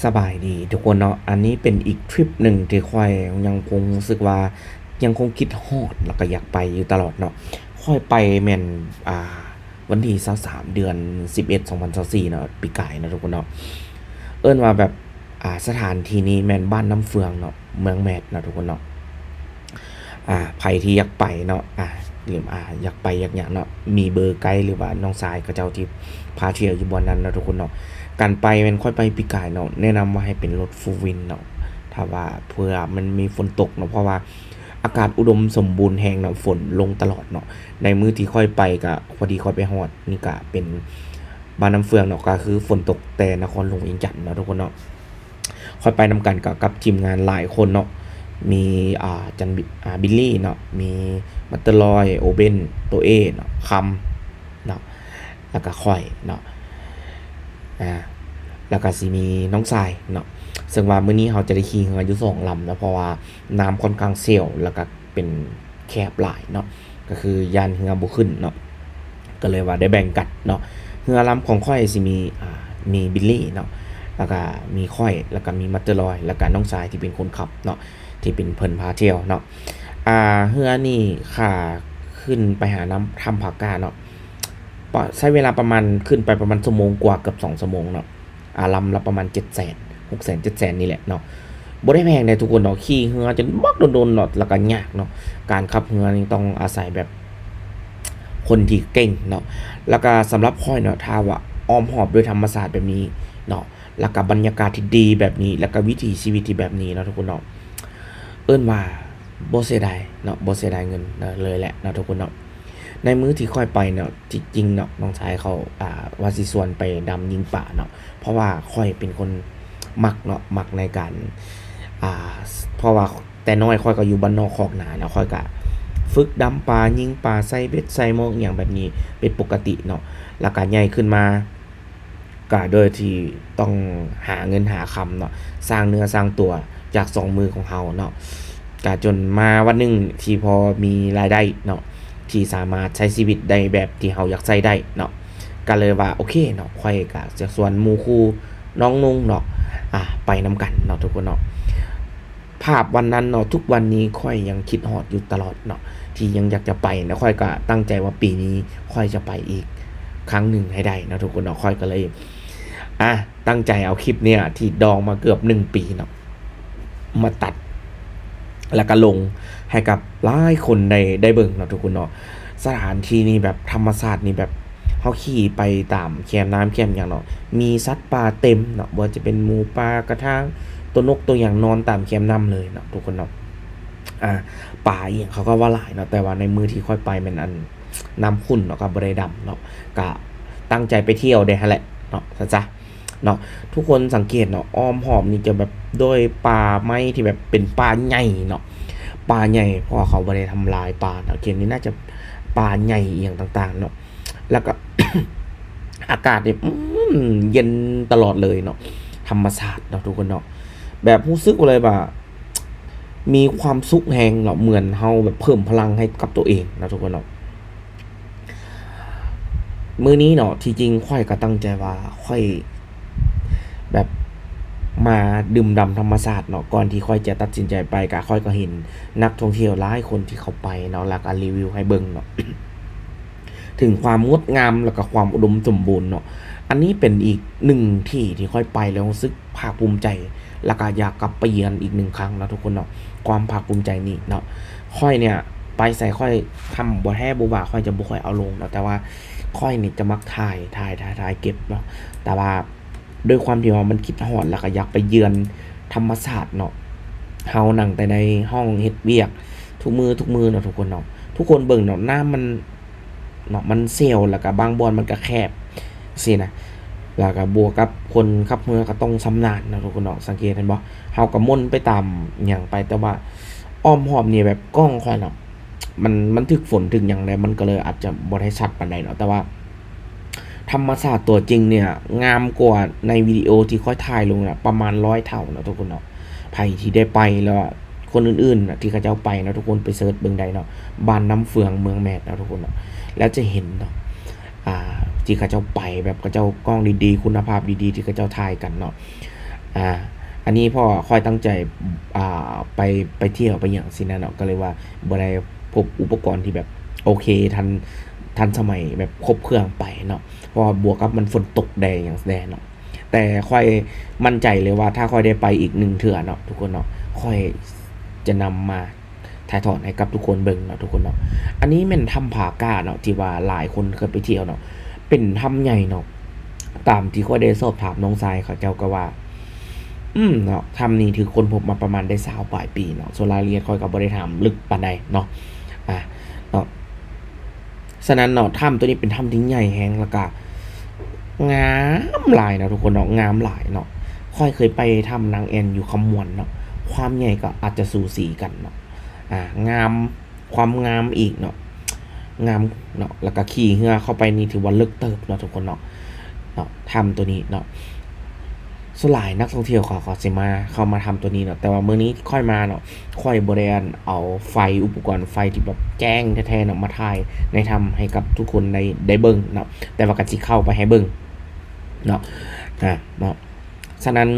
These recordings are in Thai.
สบายดีทุกคนเนาะอันนี้เป็นอีกทริปหนึ่งที่ค่อยยังคงรู้สึกว่ายังคงคิดฮอดแล้วก็อยากไปอยู่ตลอดเนาะค่อยไปแม่นอ่าวันที่23เดือน11 2024เนาะปีกายเนาะทุกคนเนาะเอิ้นว่าแบบสถานที่นี้แม่นบ้านน้ำเฟืองเนาะเมืองแมดเนาะทุกคนเนาะไผที่อยากไปเนาะหรืออยากไปอยากหยังเนาะมีเบอร์ไกด์หรือว่าน้องสายเขาเจ้าที่พาเที่ยวอยู่บ่อนนั้นเนาะทุกคนเนาะ การไปมันค่อยไปปีกายเนาะแนะนำว่าให้เป็นรถฟูลวินเนาะถ้าว่าเพื่อมันมีฝนตกเนาะเพราะว่าอากาศอุดมสมบูรณ์แห้งเนาะฝนลงตลอดเนาะในมื้อที่ค่อยไปก็พอดีค่อยไปฮอดนี่ก็เป็นบ้านน้ำเฟืองเนาะก็คือฝนตกแต่นครหลวงเวียงจันทน์เนาะทุกคนเนาะค่อยไปนำกันกับทีมงานหลายคนเนาะมีจันบิลลี่เนาะมีมัตเตอร์ลอยโอเบนตัวเอเนาะคำเนาะแล้วก็ค่อยเนาะอ่า แล้วก็สิมีน้องทรายเนาะซึ่งว่ามื้อนี้เราจะได้ขี่เรืออยู่2ลำนะเพราะว่าน้ำค่อนข้างเชี่ยวแล้วก็เป็นแคบหลายเนาะก็คือยานเรือบ่ขึ้นเนาะก็เลยว่าได้แบ่งกันเนาะเรือลำของค่อยสิมีบิลลี่เนาะแล้วก็มีค่อยแล้วก็มีมัตเตอร์ลอยแล้วก็น้องทรายที่เป็นคนขับเนาะที่เป็นเพิ่นพาเที่ยวเนาะเรือนี่ค่าขึ้นไปหาน้ำทำผากาเนาะใช้เวลาประมาณขึ้นไปประมาณชั่วโมงกว่าเกือบ2ชั่วโมงเนาะ ลำละประมาณ700,000 600,000 700,000นี่แหละเนาะบ่ได้แพงเลยทุกคนเนาะขี่เรือจนบักโดนๆเนาะแล้วก็ยากเนาะการขับเรือนี่ต้องอาศัยแบบคนที่เก่งเนาะแล้วก็สำหรับค่อยเนาะถ้าว่าอ้อมหอบด้วยธรรมศาสตร์แบบนี้เนาะแล้วก็บรรยากาศที่ดีแบบนี้แล้วก็วิถีชีวิตที่แบบนี้เนาะทุกคนเนาะเอิ้นว่าบ่เสียดายเนาะบ่เสียดายเงินเลยแหละเนาะทุกคนเนาะในมื้อที่ค่อยไปเนาะจริงๆเนาะน้องชายเขาว่าสิชวนไปดำยิงป่าเนาะเพราะว่าค่อยเป็นคนมักเนาะมักในการอ่าเพราะว่าแต่น้อยค่อยก็อยู่บ้านนอกคอกนาแล้วค่อยก็ฝึกดำปลายิงปลาใส่เบ็ดใส่หม้องอหย่างแบบนี้เป็นปกติเนาะแล้วก็ใหญ่ขึ้นมาก็โดยที่ต้องหาเงินหาคำเนาะสร้างเนื้อสร้างตัวจาก2มือของเฮาเนาะก็จนมาวันหนึงที่พอมีรายได้เนาะที่สามารถใช้ชีวิตได้แบบที่เฮาอยากใช้ได้เนาะก็เลยว่าโอเคเนาะค่อยก็จะชวนหมู่คู่น้องนุ่งเนาะไปนำกันเนาะทุกคนเนาะภาพวันนั้นเนาะทุกวันนี้ค่อยยังคิดฮอดอยู่ตลอดเนาะที่ยังอยากจะไปนะค่อยก็ตั้งใจว่าปีนี้ค่อยจะไปอีกครั้งหนึ่งให้ได้นะทุกคนเนาะค่อยก็เลยตั้งใจเอาคลิปเนี่ยที่ดองมาเกือบ1ปีเนาะมาตัดแล้วก็ลงให้กับหลายคนได้เบิ่งเนาะทุกคนเนาะสถานที่นี่แบบธรรมชาตินี่แบบเฮาขี่ไปตามแคมน้ำแคมหยังเนาะมีสัตว์ป่าเต็มเนาะบ่ว่าจะเป็นหมูป่ากระทั่งตัวนกตัวหยังนอนตามแคมน้ำเลยเนาะทุกคนเนาะป่าอีหยังเขาก็ว่าหลายเนาะแต่ว่าในมื้อที่ค่อยไปแม่นอันน้ำขุ่นเนาะก็บ่ได้ดำเนาะก็ตั้งใจไปเที่ยวได้หั่นแหละเนาะซะเนาะทุกคนสังเกตเนาะอ้อมหอมนี่จะแบบโดยป่าไม้ที่แบบเป็นป่าใหญ่เนาะป่าใหญ่เพราะเขาบ่ได้ทำลายป่าเนาะเกณฑ์นี้น่าจะป่าใหญ่อีหยังต่างๆเนาะแล้วก็ อากาศเนี่ยเย็นตลอดเลยเนาะธรรมชาติเนาะทุกคนเนาะแบบรู้สึกเลยว่ามีความสุขแฮงเนาะเหมือนเฮาแบบเพิ่มพลังให้กับตัวเองนะทุกคนเนาะมื้อนี้เนาะที่จริงค่อยก็ตั้งใจว่าค่อยแบบมาดื่มด่ำธรรมชาติเนาะก่อนที่ค่อยจะตัดสินใจไปก็ค่อยก็เห็นนักท่องเที่ยวหลายคนที่เขาไปเนาะแล้วก็รีวิวให้เบิ่งเนาะ ถึงความงดงามแล้วก็ความอุดมสมบูรณ์เนาะอันนี้เป็นอีกหนึ่งที่ค่อยไปแล้วรู้สึกภาคภูมิใจแล้วก็อยากกลับไปเยือนอีก1ครั้งนะทุกคนเนาะความภาคภูมิใจนี่เนาะค่อยเนี่ยไปใส่ค่อยทำบ่แท้บ่ว่าค่อยจะบ่ค่อยเอาลงเนาะแต่ว่าค่อยนี่จะมักถ่ายเก็บเนาะแต่ว่าด้วยความที่ว่ามันคิดฮอดแล้วก็อยากไปเยือนธรรมชาติเนาะเฮานั่งแต่ในห้องเฮ็ดเวียกทุกมือเนาะทุกคนเนาะทุกคนเบิ่งเนาะน้ำมันเนาะมันเซลแล้วก็บางบอนมันก็แคบสินะแล้วก็บวกกับคนขับเรือก็ต้องชำนาญนะทุกคนเนาะสังเกตเห็นบ่เฮาก็ม่นไปตามหยังไปแต่ว่าอ้อมหอบนี่แบบกล้องค่อยเนาะมันถึกฝนถึกหยังได้มันก็เลยอาจจะบ่ได้ชัดปานใดเนาะแต่ว่าธรรมชาติตัวจริงเนี่ยงามกว่าในวิดีโอที่ค่อยถ่ายลงน่ะประมาณ100เท่าเนาะทุกคนเนาะไผที่ได้ไปแล้วคนอื่นๆน่ะที่เขาเจ้าไปเนาะทุกคนไปเสิร์ชเบิ่งได้เนาะบ้านน้ำเฟืองเมืองแมดเนาะทุกคนเนาะแล้วจะเห็นเนาะที่เขาเจ้าไปแบบเขาเจ้ากล้องดีๆคุณภาพดีๆที่เขาเจ้าถ่ายกันเนาะ อ่าอันนี้พ่อค่อยตั้งใจไปเที่ยวไปอย่างสินะเนาะก็เลยว่าบ่ได้พบอุปกรณ์ที่แบบโอเคทันสมัยแบบครบเครื่องไปเนาะเพราะว่าบวกกับมันฝนตกแดดอย่างแดดเนาะแต่ค่อยมั่นใจเลยว่าถ้าค่อยได้ไปอีก1เทื่อเนาะทุกคนเนาะค่อยจะนำมาถ่ายทอดให้กับทุกคนเบิ่งเนาะทุกคนเนาะอันนี้แม่นถ้ำผาก้าเนาะที่ว่าหลายคนเคยไปเที่ยวเนาะเป็นถ้ำใหญ่เนาะตามที่ค่อยได้สอบถามน้องทรายเขาเจ้าก็ว่า เนาะทำนี่ถือคนพบมาประมาณได้20ปลายปีเนาะส่วนรายละเอียดค่อยก็บ่ได้ถามลึกปานใดเนาะอ่าเนาะฉะนั้นเนาะถ้ำตัวนี้เป็นถ้ำที่ใหญ่แฮงแล้วก็งามหลายเนาะทุกคนเนาะงามหลายเนาะค่อยเคยไปถ้ำนางแอ่นอยู่คำมวนเนาะความใหญ่ก็อาจจะสูสีกันเนาะงามความงามอีกเนาะงามเนาะแล้วก็ขี่เรือเข้าไปนี่ถือว่าลึกเติบเนาะทุกคนเนาะถ้ำตัวนี้เนาะ ส่วนหลายนักท่องเที่ยวเขาสิมาเข้ามาทำตัวนี้เนาะแต่ว่ามื้อนี้ค่อยมาเนาะค่อยบ่ได้เอาไฟอุปกรณ์ไฟที่แบบแจ้งแท้ๆเนาะมาถ่ายในทำให้กับทุกคนได้เบิ่งเนาะแต่ว่าก็สิเข้าไปให้เบิ่งเนาะเนาะฉะนั้น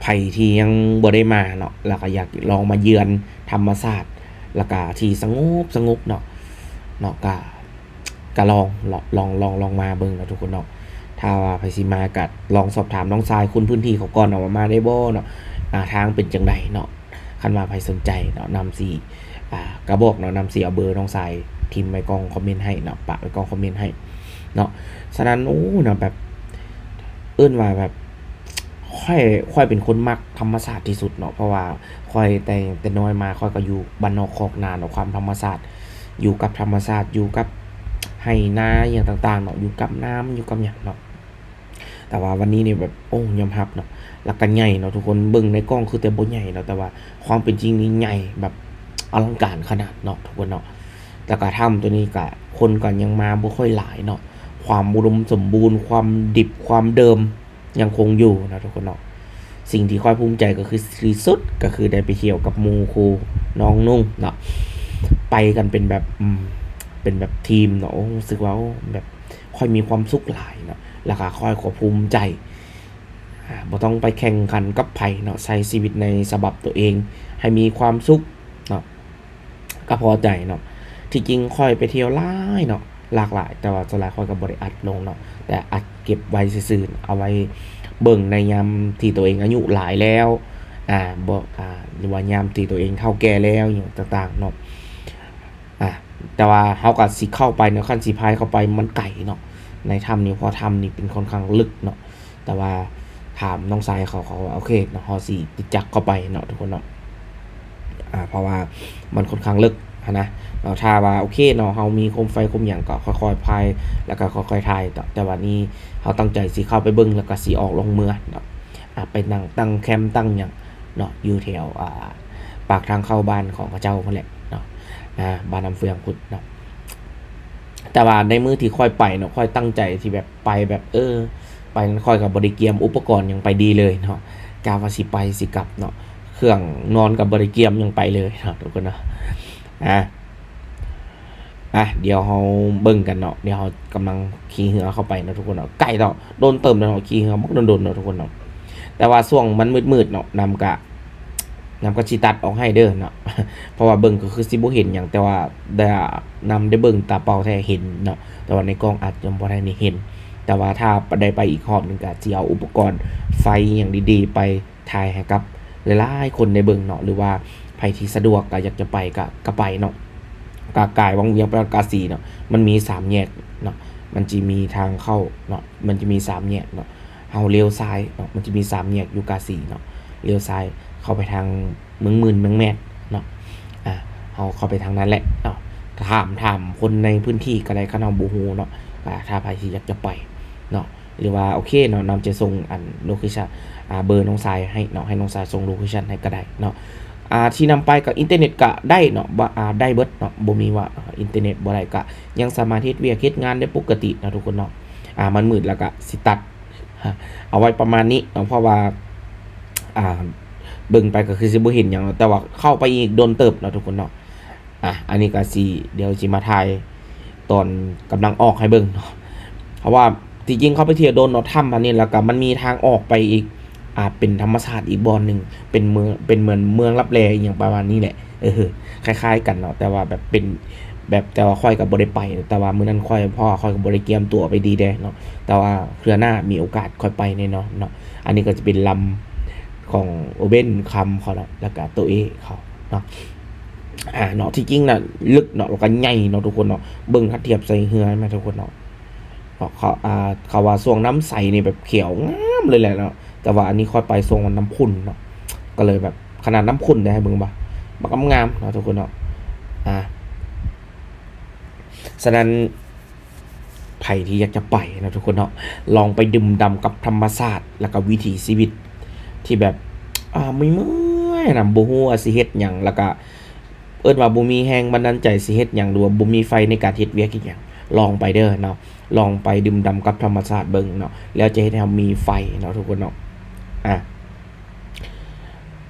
ไผที่ยังบ่ได้มาเนาะแล้วก็อยากลองมาเยือนธรรมชาติแล้วก็ที่สงบเนาะก็ลองมาเบิ่งเนาะทุกคนเนาะ ถ้าว่าไผสิมาก็ลองสอบถามน้องทรายคุณพื้นที่เขาก่อนเนาะว่ามาได้บ่เนาะทางเป็นจังไดเนาะคันว่าไผสนใจเนาะนำสิก็บอกเนาะนำสิเอาเบอร์น้องทรายทิมไว้กล่องคอมเมนต์ให้เนาะปะไว้กล่องคอมเมนต์ให้เนาะฉะนั้นโอ้เนาะแบบเอิ้นว่าแบบค่อยเป็นคนมักธรรมชาติที่สุดเนาะเพราะว่าค่อยแต่น้อยมาค่อยก็อยู่บ้านนอกคอกนาเนาะความธรรมชาติอยู่กับธรรมชาติอยู่กับไร่นาอย่างต่างๆเนาะอยู่กับน้ำอยู่กับหยังเนาะ แต่ว่าวันนี้เนี่ยแบบโอ้ยอมรับเนาะแล้วก็ใหญ่เนาะทุกคนเบิ่งในกล้องคือแต่บ่ใหญ่เนาะแต่ว่าความเป็นจริงนี่ใหญ่แบบอลังการขนาดเนาะทุกคนเนาะแล้วก็ถ้ำตัวนี้ก็คนก็ยังมาบ่ค่อยหลายเนาะความอุดมสมบูรณ์ความดิบความเดิมยังคงอยู่นะทุกคนเนาะสิ่งที่ค่อยภูมิใจก็คือที่สุดก็คือได้ไปเที่ยวกับหมู่ครูน้องนุ่งเนาะไปกันเป็นแบบเป็นแบบทีมเนาะรู้สึกว่าแบบค่อยมีความสุขหลายเนาะ แล้วก็ค่อยขอภูมิใจบ่ต้องไปแข่งขันกับไผเนาะใช้ชีวิตในฉบับตัวเองให้มีความสุขเนาะก็พอใจเนาะที่จริงค่อยไปเที่ยวหลายเนาะหลากหลายแต่ว่าส่วนหลายค่อยก็บ่ได้อัดลงเนาะแต่อัดเก็บไว้ซื่อๆเอาไว้เบิ่งในยามที่ตัวเองอายุหลายแล้วบ่หรือว่ายามที่ตัวเองเฒ่าแก่แล้วอย่างต่างๆเนาะแต่ว่าเฮาก็สิเข้าไปเนาะคันสิพายเข้าไปมันไกลเนาะ ในถ้ำนี้พอถ้ำนี่เป็นค่อนข้างลึกเนาะแต่ว่าถามน้องทรายเขาว่าโอเคเนาะเฮาสิติดจักเข้าไปเนาะทุกคนเนาะเพราะว่ามันค่อนข้างลึกนะเนาะถ้าว่าโอเคเนาะเฮามีโคมไฟโคมหยังก็ค่อยๆพายแล้วก็ค่อยๆถ่ายแต่ว่านี้เฮาตั้งใจสิเข้าไปเบิ่งแล้วก็สิออกลงเมืองเนาะไปนั่งตั้งแคมป์ตั้งหยังเนาะอยู่แถวปากทางเข้าบ้านของเขาเจ้านั่นแหละเนาะบ้านน้ำเฟืองพุทธเนาะ แต่ว่าในมื้อที่ค่อยไปเนาะค่อยตั้งใจที่แบบไปแบบไปนั้นค่อยกับบริเกียมอุปกรณ์ยังไปดีเลยเนาะกาว่าสิไปสิกลับเนาะเครื่องนอนกับบริเกียมยังไปเลยเนาะทุกคนเนาะอ่ะเดี๋ยวเราเบิ่งกันเนาะเดี๋ยวเรากำลังขี่เรือเข้าไปเนาะทุกคนเนาะไกลเนาะโดนเติมเนาะขี่เรือมักโดนๆเนาะทุกคนเนาะแต่ว่าช่วงมันมืดๆเนาะนำกระชิตัดออกให้เด้อเนาะเพราะว่าเบิ่งก็คือสิบ่เห็นหยังแต่ว่าได้นำได้เบิ่งตาเปล่าแท้เห็นเนาะแต่ว่าในกล้องอาจจะบ่ได้เห็นแต่ว่าถ้าได้ไปอีกรอบนึงก็สิเอาอุปกรณ์ไฟอย่างดีๆไปถ่ายให้กับหลายๆคนได้เบิ่งเนาะหรือว่าใครที่สะดวกก็อยากจะไปก็ไปเนาะกายวังเวียงไปกาสีเนาะมันมี3แยกเนาะมันจะมีทางเข้าเนาะมันจะมี3แยกเนาะเฮาเลี้ยวซ้ายเนาะมันจะมี3แยกอยู่กาสีเนาะเลี้ยวซ้ายเข้าไปทางเมืองแมดเนาะเอาเข้าไปทางนั้นแหละเนาะถามคนในพื้นที่ก็ได้คันเฮาบ่ฮู้เนาะถ้าใครที่อยากจะไปเนาะหรือว่าโอเคเนาะนำจะส่งโลเคชั่นเบอร์น้องทรายให้เนาะให้น้องทรายส่งโลเคชั่นให้ก็ได้เนาะที่นำไปกับอินเทอร์เน็ตก็ได้เนาะได้เบิดเนาะบ่มีว่าอินเทอร์เน็ตบ่ได้ก็ยังสามารถเฮ็ดเวียกเฮ็ดงานได้ปกติเนาะทุกคนเนาะมันมืดแล้วก็สิตัดเอาไว้ประมาณนี้เนาะเพราะว่าเบิ่งไปก็คือสิบ่เห็นหยังแต่ว่าเข้าไปอีกโดนเติบเนาะทุกคนเนาะอันนี้ก็สิเดี๋ยวสิมาถ่ายตอนกำลังออกให้เบิ่งเนาะเพราะว่า ที่จริงเขาไปเที่ยวโดนเนาะถ้ำอันนี้แล้วก็มันมีทางออกไปอีกเป็นธรรมชาติอีกบ่อนหนึ่งเป็นเมืองเป็นเหมือนเมืองลับแลอหย่างประมาณนี้แหละคล้ายๆกันเนาะแต่ว่าแบบเป็นแบบแต่ว่าค่อยกับบ่ได้ไปแต่ว่ามื้อนั้นค่อยพ่อค่อยกับบ่ได้เตรียมตัวไปดีแดเนาะแต่ว่าเทื่อหน้ามีโอกาสค่อยไปแน่นอนเนาะอันนี้ก็จะเป็นลำของโอเบนคำเขาเนาะแล้วก็ตัวเอเขาเนาะเนาะที่จริงน่ะลึกเนาะแล้วก็ใหญ่เนาะทุกคนเนาะเบิ่งถ้าเทียบใส่เฮือมาทุกคนเนาะ เขาว่าช่วงน้ำใสนี่แบบเขียวงามเลยแหละเนาะแต่ว่าอันนี้ค่อยไปช่วงมันน้ำขุ่นเนาะก็เลยแบบขนาดน้ำขุ่นได้ให้เบิ่งบ่บักงามเนาะทุกคนเนาะอ่าฉะนั้นไผที่อยากจะไปนะทุกคนเนาะลองไปดื่มด่ำกับธรรมชาติแล้วก็วิถีชีวิตที่แบบไม่เมื่อยนะบ่ฮู้ว่าสิเฮ็ดหยังแล้วก็เอิ้นว่าบ่มีแรงบันดาลใจสิเฮ็ดหยังหรือว่าบ่มีไฟในการเฮ็ดเวียกอีกหยังลองไปเด้อเนาะลองไปดื่มด่ำกับธรรมชาติเบิ่งเนาะแล้วจะเฮ็ดให้เรามีไฟเนาะทุกคนเนาะอ่ะ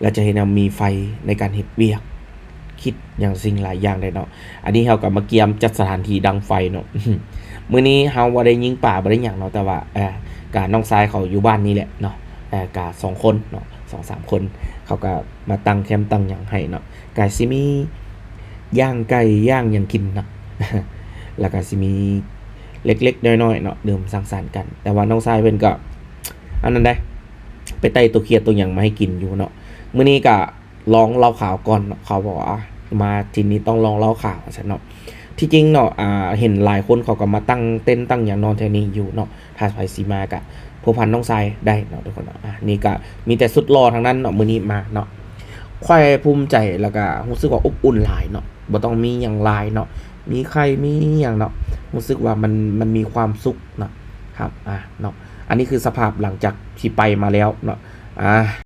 แล้วจะเฮ็ดให้เรามีไฟในการเฮ็ดเวียกคิดอย่างสิ่งหลายอย่างได้เนาะอันนี้เราก็มาเกียมจัดสถานที่ดังไฟเนาะ มื้อนี้เฮาบ่ได้ยิงป่าบ่ได้หยังเนาะแต่ว่ากน้องชายเขาอยู่บ้านนี่แหละเนาะก2คนเนาะ2-3 คนเขาก็มาตั้งแคมป์ตั้งหยังให้เนาะก็สิมีย่างไก่ย่างหยังกินเนาะ แล้วก็สิมีเล็กๆน้อยๆเนาะดื่มสังสรรค์กันแต่ว่าน้องชายเพิ่นก็อันนั้นได้ไปไต่ตัวเขียดตัวหยังมาให้กินอยู่เนาะมื้อนี้ก็ลองเหล้าขาวก่อนเนาะเขาบอกว่ามาทีนี้ต้องลองเหล้าขาวซั่นเนาะ ที่จริงเนาะเห็นหลายคนเขาก็มาตั้งเต้นตั้งอย่างนอนแถวนี้อยู่เนาะถ้าไปสีมากะผู้พันน้องทรายได้เนาะทุกคนเนาะนี่ก็มีแต่สุดรอทางนั้นเนาะมื้อนี้มาเนาะค่อยภูมิใจแล้วก็รู้สึกว่าอบอุ่นหลายเนาะบ่ต้องมีหยังหลายเนาะมีใครมีหยังเนาะรู้สึกว่ามันมีความสุขเนาะครับเนาะอันนี้คือสภาพหลังจากที่ไปมาแล้วเนาะ